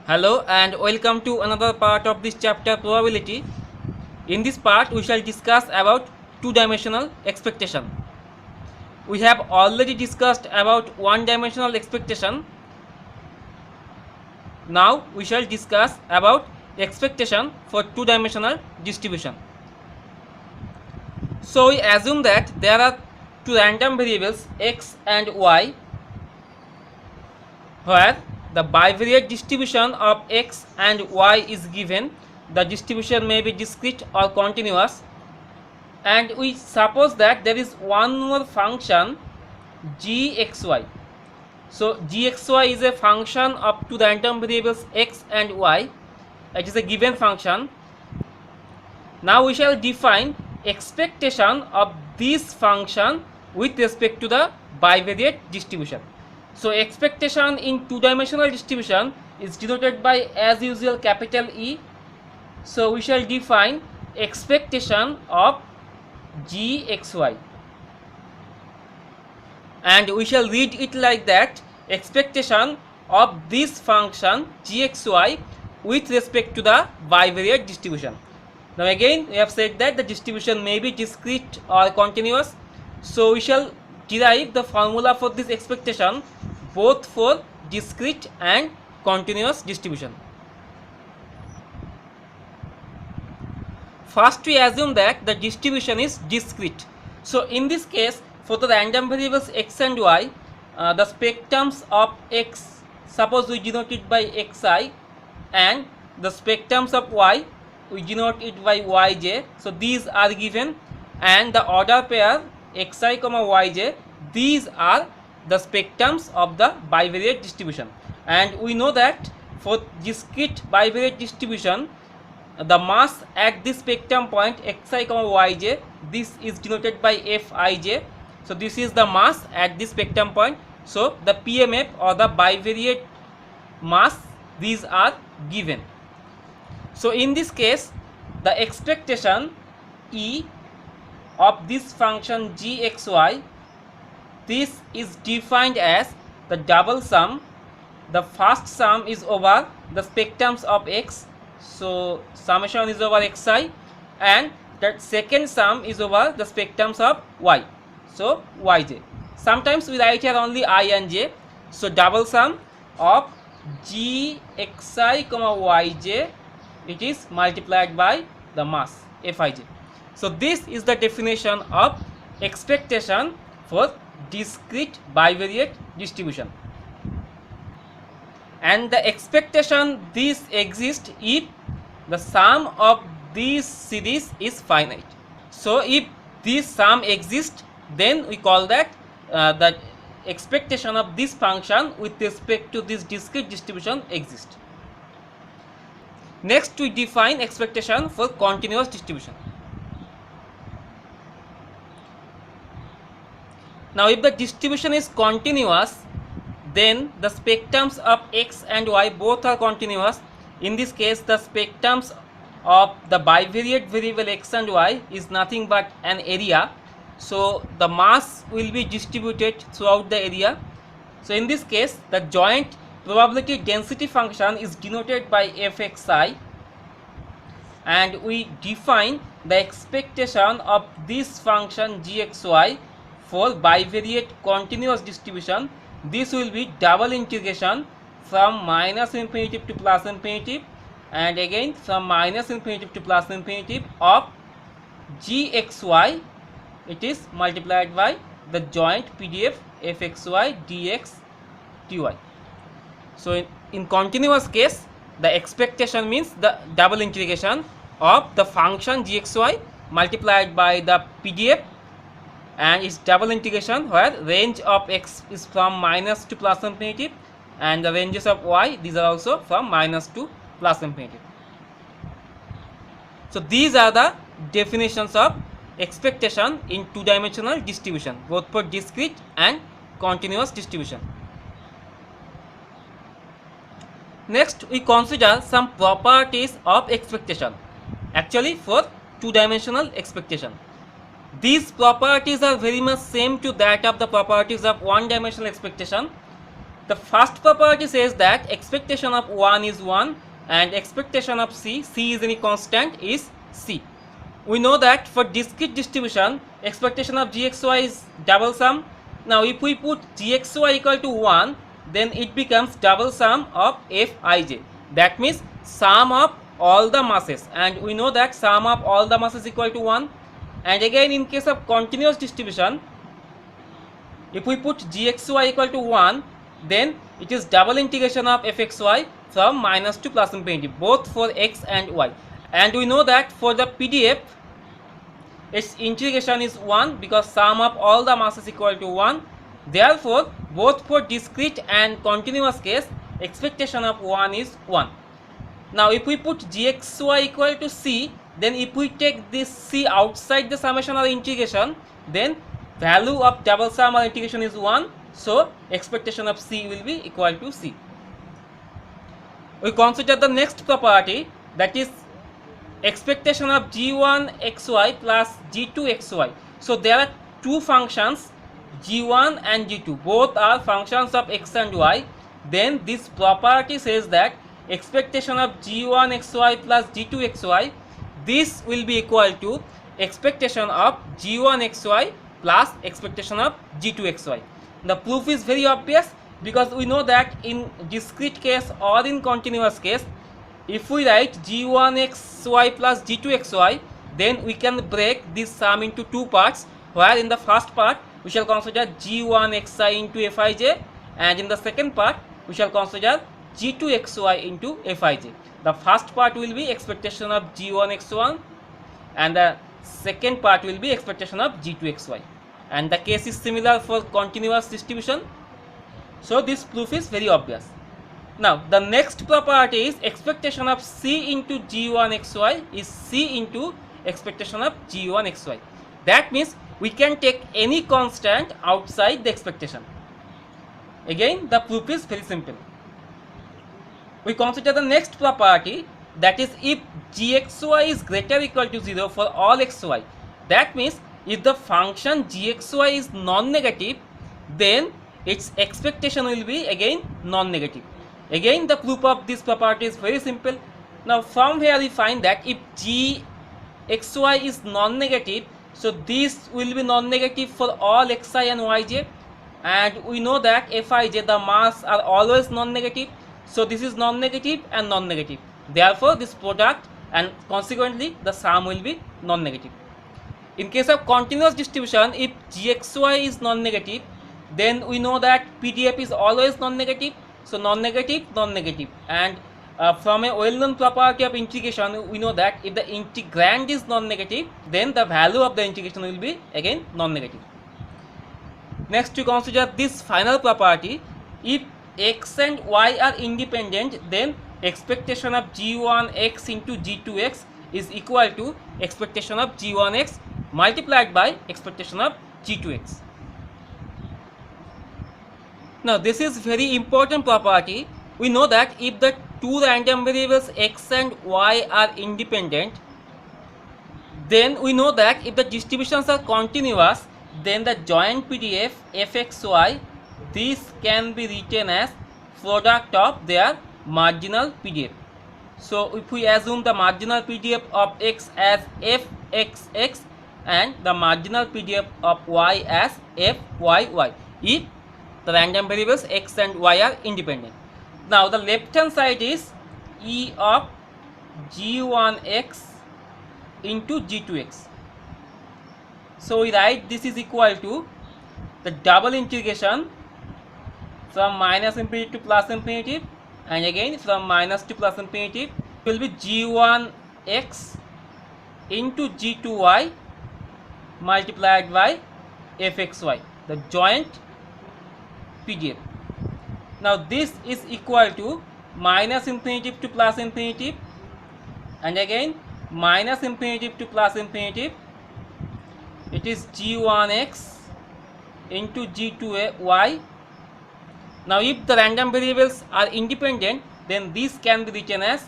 Hello and welcome to another part of this chapter probability. In this part we shall discuss about two-dimensional expectation. We have already discussed about one-dimensional expectation. Now we shall discuss about expectation for two-dimensional distribution. So we assume that there are two random variables x and y where the bivariate distribution of x and y is given. The distribution may be discrete or continuous, and we suppose that there is one more function gxy. So gxy is a function of two random variables x and y. It is a given function. Now we shall define expectation of this function with respect to the bivariate distribution. So expectation in two-dimensional distribution is denoted by, as usual, capital E. So we shall define expectation of gxy, and we shall read it like that: expectation of this function gxy with respect to the bivariate distribution. Now again we have said that the distribution may be discrete or continuous, so we shall derive the formula for this expectation both for discrete and continuous distribution. First we assume that the distribution is discrete. So in this case, for the random variables x and y, the spectrums of x, suppose we denote it by xi, and the spectrums of y, we denote it by yj. So these are given, and the order pair xi comma yj, these are the spectrums of the bivariate distribution. And we know that for discrete bivariate distribution, the mass at this spectrum point xi comma yj, this is denoted by fij. So this is the mass at this spectrum point. So the PMF or the bivariate mass, these are given. So in this case, the expectation E of this function gxy, this is defined as the double sum. The first sum is over the spectrums of x, so summation is over xi, and that second sum is over the spectrums of y, so yj. Sometimes we write here only I and j. So double sum of gxi comma yj, it is multiplied by the mass fij. So this is the definition of expectation for discrete bivariate distribution. And the expectation this exists if the sum of this series is finite. So if this sum exists, then we call that the expectation of this function with respect to this discrete distribution exists. Next we define expectation for continuous distribution. Now if the distribution is continuous, then the spectrums of x and y both are continuous. In this case, the spectrums of the bivariate variable x and y is nothing but an area. So the mass will be distributed throughout the area. So in this case, the joint probability density function is denoted by fxi, and we define the expectation of this function gxy for bivariate continuous distribution. This will be double integration from minus infinitive to plus infinitive, and again from minus infinitive to plus infinitive of gxy, it is multiplied by the joint PDF fxy dx dy. So in continuous case, the expectation means the double integration of the function gxy multiplied by the PDF, and its double integration where range of x is from minus to plus infinitive, and the ranges of y, these are also from minus to plus infinitive. So these are the definitions of expectation in two-dimensional distribution, both for discrete and continuous distribution. Next we consider some properties of expectation, actually for two-dimensional expectation. These properties are very much same to that of the properties of one-dimensional expectation. The first property says that expectation of 1 is 1 and expectation of C is any constant, is C. We know that for discrete distribution, expectation of gxy is double sum. Now if we put gxy equal to 1, then it becomes double sum of Fij. That means sum of all the masses, and we know that sum of all the masses equal to 1. And again, in case of continuous distribution, if we put gxy equal to 1, then it is double integration of fxy from minus to plus infinity, both for x and y. And we know that for the PDF, its integration is 1 because sum of all the masses equal to 1. Therefore, both for discrete and continuous case, expectation of 1 is 1. Now if we put gxy equal to C, then if we take this C outside the summation or integration, then value of double sum or integration is 1. So expectation of C will be equal to C. We consider the next property, that is expectation of g1xy plus g2xy. So there are two functions, g1 and g2, both are functions of x and y. Then this property says that expectation of g1xy plus g2xy, this will be equal to expectation of g1xy plus expectation of g2xy. The proof is very obvious because we know that in discrete case or in continuous case, if we write g1xy plus g2xy, then we can break this sum into two parts, where in the first part we shall consider g1xi into Fij, and in the second part we shall consider g2xy into Fij. The first part will be expectation of g1x1 and the second part will be expectation of g2xy, and the case is similar for continuous distribution. So this proof is very obvious. Now the next property is expectation of C into g1xy is C into expectation of g1xy. That means we can take any constant outside the expectation. Again, the proof is very simple. We consider the next property, that is if gxy is greater or equal to 0 for all xy. That means if the function gxy is non-negative, then its expectation will be again non-negative. Again, the proof of this property is very simple. Now from here we find that if gxy is non-negative, so this will be non-negative for all xi and yj, and we know that Fij, the mass, are always non-negative. So this is non-negative and non-negative. Therefore this product and consequently the sum will be non-negative. In case of continuous distribution, if gxy is non-negative, then we know that PDF is always non-negative. So non-negative, non-negative, and from a well-known property of integration, we know that if the integrand is non-negative, then the value of the integration will be again non-negative. Next, to consider this final property, if x and y are independent, then expectation of g1x into g2x is equal to expectation of g1x multiplied by expectation of g2x. Now this is very important property. We know that if the two random variables x and y are independent, then we know that if the distributions are continuous, then the joint PDF fxy, this can be written as product of their marginal PDF. So if we assume the marginal PDF of x as fxx and the marginal PDF of y as fyy, if the random variables x and y are independent. Now the left hand side is E of g1x into g2x. So we write this is equal to the double integration from minus infinity to plus infinity, and again from minus to plus infinity will be g1x into g2y multiplied by fxy, the joint PDF. Now this is equal to minus infinity to plus infinity, and again minus infinity to plus infinity. It is g1x into g2y. Now if the random variables are independent, then this can be written as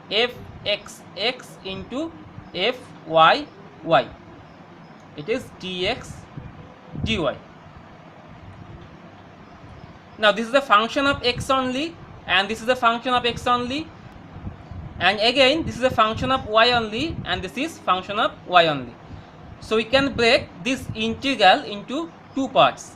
fxx into fyy. It is dx dy. Now this is a function of x only, and this is a function of x only, and again this is a function of y only, and this is function of y only. So we can break this integral into two parts.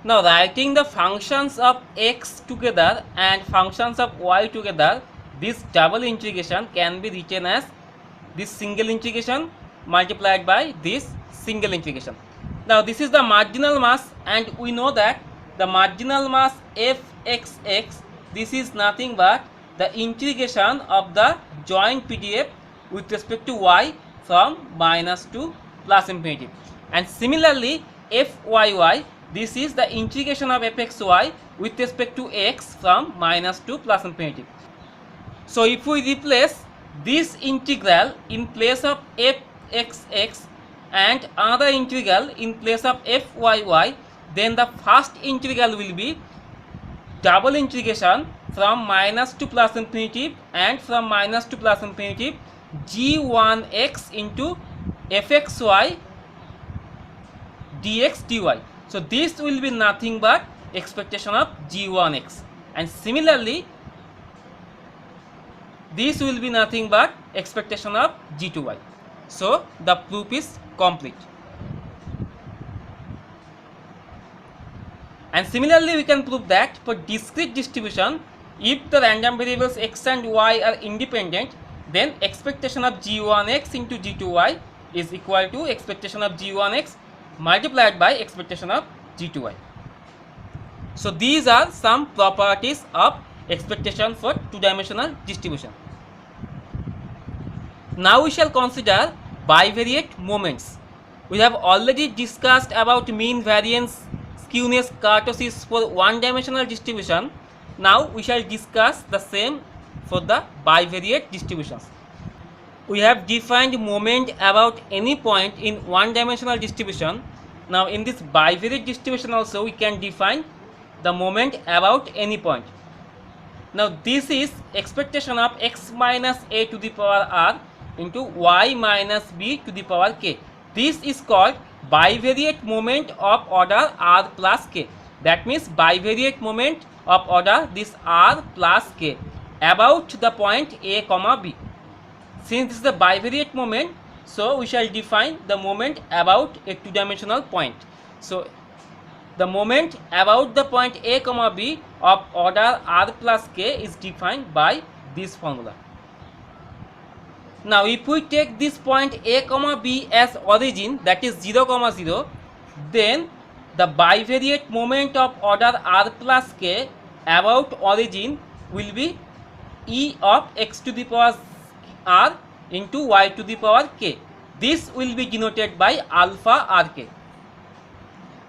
Now writing the functions of x together and functions of y together, this double integration can be written as this single integration multiplied by this single integration. Now this is the marginal mass, and we know that the marginal mass fxx, this is nothing but the integration of the joint PDF with respect to y from minus to plus infinity. And similarly fyy, this is the integration of fxy with respect to x from minus to plus infinity. So if we replace this integral in place of fxx and another integral in place of fyy, then the first integral will be double integration from minus to plus infinity and from minus to plus infinity g1x into fxy dx dy. So this will be nothing but expectation of g1x, and similarly this will be nothing but expectation of g2y. So the proof is complete. And similarly we can prove that for discrete distribution, if the random variables x and y are independent, then expectation of g1x into g2y is equal to expectation of g1x multiplied by expectation of g2y. So these are some properties of expectation for two-dimensional distribution. Now we shall consider bivariate moments. We have already discussed about mean variance, skewness, kurtosis for one-dimensional distribution. Now we shall discuss the same for the bivariate distributions. We have defined moment about any point in one-dimensional distribution. Now in this bivariate distribution also we can define the moment about any point. Now this is expectation of x minus a to the power r into y minus b to the power k. This is called bivariate moment of order r plus k. That means bivariate moment of order this r plus k about the point a comma b. Since this is the bivariate moment, so we shall define the moment about a two-dimensional point. So the moment about the point a comma b of order r plus k is defined by this formula. Now if we take this point a comma b as origin, that is 0 comma 0, then the bivariate moment of order r plus k about origin will be e of x to the power r into y to the power k. This will be denoted by alpha rk.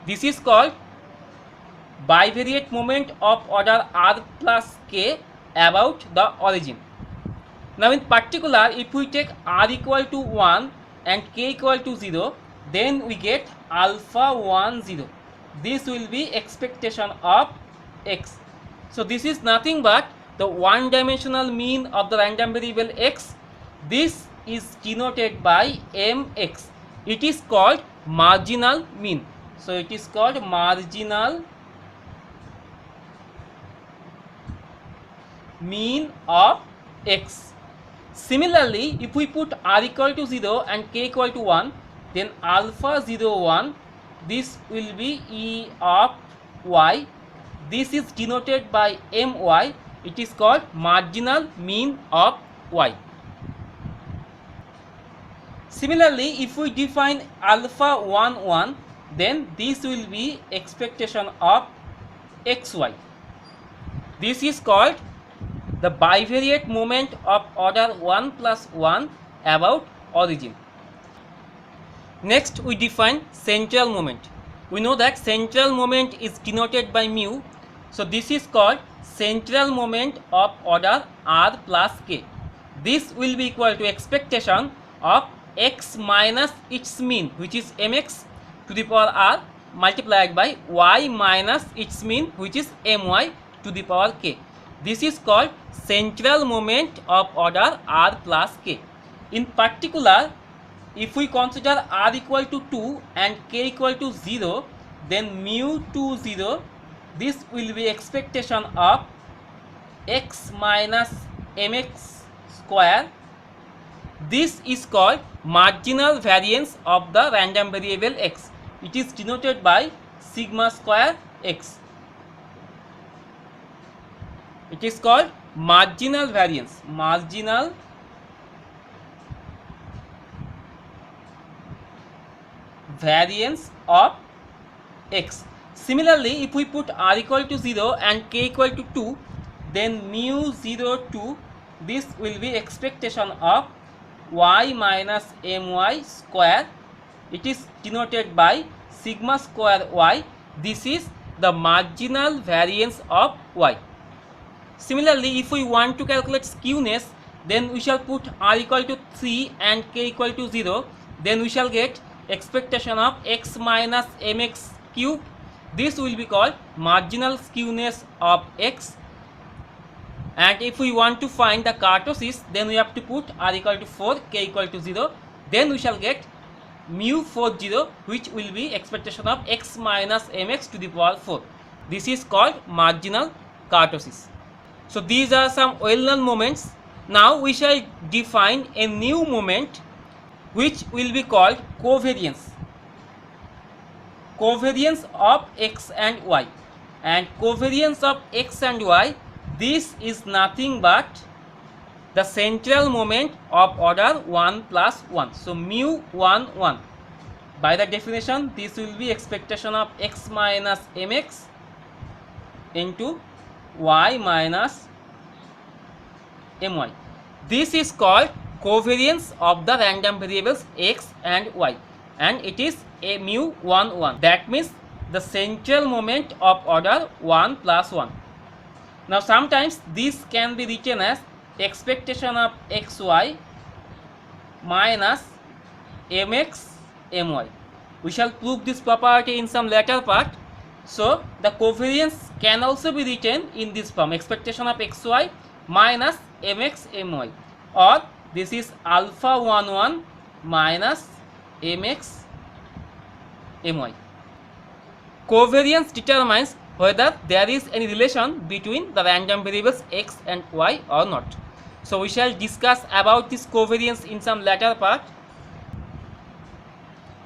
This is called bivariate moment of order r plus k about the origin. Now in particular, if we take r equal to 1 and k equal to 0, then we get alpha 1 0. This will be expectation of x. So this is nothing but the one-dimensional mean of the random variable x. This is denoted by mx. It is called marginal mean. So it is called marginal mean of x. Similarly, if we put r equal to 0 and k equal to 1, then alpha 0 1, this will be e of y. This is denoted by my. It is called marginal mean of y. Similarly, if we define alpha 1 1, then this will be expectation of xy. This is called the bivariate moment of order 1 plus 1 about origin. Next we define central moment. We know that central moment is denoted by mu. So this is called central moment of order r plus k. This will be equal to expectation of x minus its mean, which is mx to the power r, multiplied by y minus its mean, which is my to the power k. This is called central moment of order r plus k. In particular, if we consider r equal to 2 and k equal to 0, then mu 2 0, this will be expectation of x minus mx square. This is called marginal variance of the random variable x. It is denoted by sigma square x. It is called marginal variance. Marginal variance of x. Similarly, if we put r equal to 0 and k equal to 2, then mu 0 2, this will be expectation of y minus my square. It is denoted by sigma square y. This is the marginal variance of y. Similarly, if we want to calculate skewness, then we shall put r equal to 3 and k equal to 0. Then we shall get expectation of x minus mx cube. This will be called marginal skewness of x. And if we want to find the kurtosis, then we have to put r equal to 4, k equal to 0. Then we shall get mu 4 0, which will be expectation of x minus mx to the power 4. This is called marginal kurtosis. So these are some well-known moments. Now we shall define a new moment which will be called covariance. Covariance of x and y. And covariance of x and y, this is nothing but the central moment of order 1 plus 1. So mu 1 1. By the definition, this will be expectation of x minus mx into y minus my. This is called covariance of the random variables x and y, and it is a mu 1 1. That means the central moment of order 1 plus 1. Now sometimes this can be written as expectation of xy minus mx my. We shall prove this property in some later part. So the covariance can also be written in this form, expectation of xy minus mx my, or this is alpha 1 1 minus mx my. Covariance determines whether there is any relation between the random variables x and y or not. So we shall discuss about this covariance in some later part.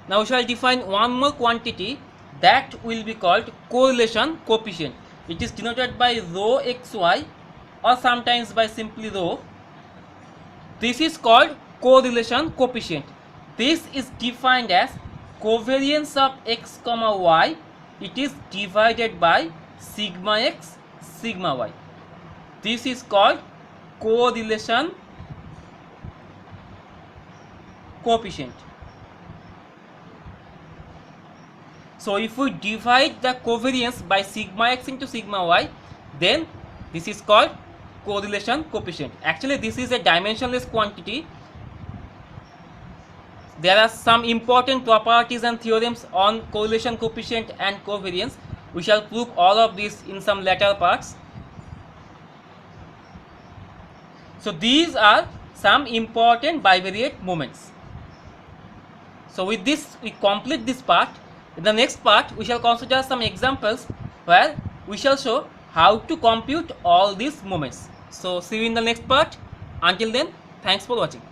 Now we shall define one more quantity that will be called correlation coefficient. It is denoted by rho xy or sometimes by simply rho. This is called correlation coefficient. This is defined as covariance of x comma y. It is divided by sigma x sigma y. This is called correlation coefficient. So if we divide the covariance by sigma x into sigma y, then this is called correlation coefficient. Actually this is a dimensionless quantity. There are some important properties and theorems on correlation coefficient and covariance. We shall prove all of this in some later parts. So these are some important bivariate moments. So with this we complete this part. In the next part we shall consider some examples where we shall show how to compute all these moments. So see you in the next part. Until then, thanks for watching.